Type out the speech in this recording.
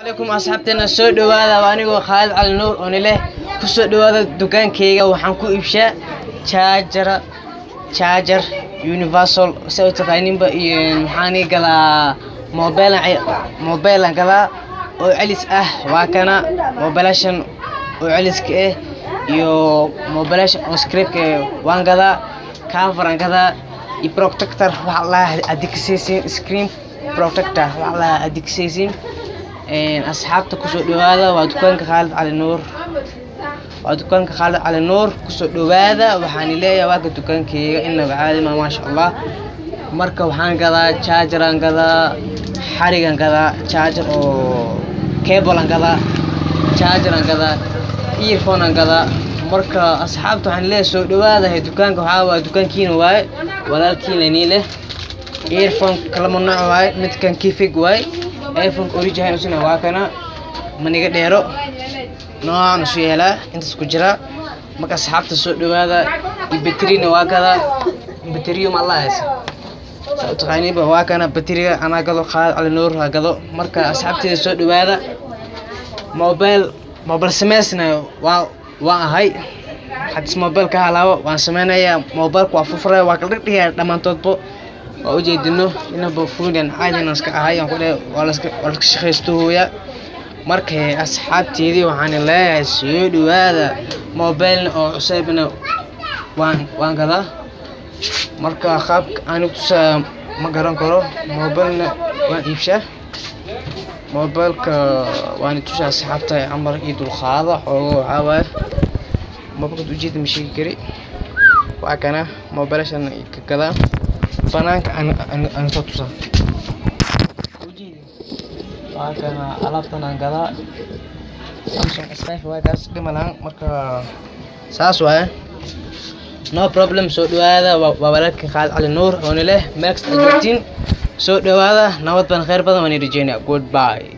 عليكم أصحابتنا سو دوادا وأنيقو خالد على النور ونله كسو دوادا دكان كيغا وحان كو إبشا تشارجر يونيفرسال سو تقاينين با محاني قلا موبايلا قلا oo celis ah waa kana mobilashan oo celiska ah iyo mobilashan oo script waan gada cover gada i protector waxa la adeegsanaysiin screen protector waxa la adeegsanaysiin asxaabta ku soo dhawaada waa dukaanka Khalid Ali Nuur ku soo dhawaada waxaan leeyahay waa dukaankeyga inaba caadi ma sha Allah marka waxaan gadaa charger aan gadaa xarigan gadaa charger oo cable aan gadaa charger aan gadaa earphone aan gadaa marka asxaabta waxaan leeyahay soo dhawaada dukaanka waxa waa dukaankiina waay walaalkiina niile earphone kala nooc waay midkan kifig waay iPhone original usina waa kana maniga dheero noocan soo yeela inta isku jira marka asxaabta soo dhawaada batteryna waa kada battery ma lahays taqaaniba waa kana batteriga ana gado Khalid Ali Nuur gado marka asxaabteeda soo dhawaada mobile samaysna waa ahay hadis mobile ka halaabo waan sameeynaya mobile ku afufray waa kala dhigay dhamaantoodba waa u jeedino inaba fuulan caadina iska ahay aan ku dhahay waa la iska shaqeystooya markay asxaabteedii waxaan leeyahay soo dhawaada mobile oo cusubna waan gada marka qaabka aan ku ma garan karo mobile waan iibshaa mobilka waan tushaa asxaabta amar ii dul qaada oo caawa mobilka u jeedin mashii kari waa kana mobilashan ka gada banaanka aan soo tusaa waa kana alaabtan aan gadaa Samsung S5 waa kaas dhimalaan marka saas waaye no problem soo dhawaada waa walaalkii Khalid Ali Nuur oo leh max ajirtiin soo dhawaada nabad ban khayr badan waan rajeynaa goodbye.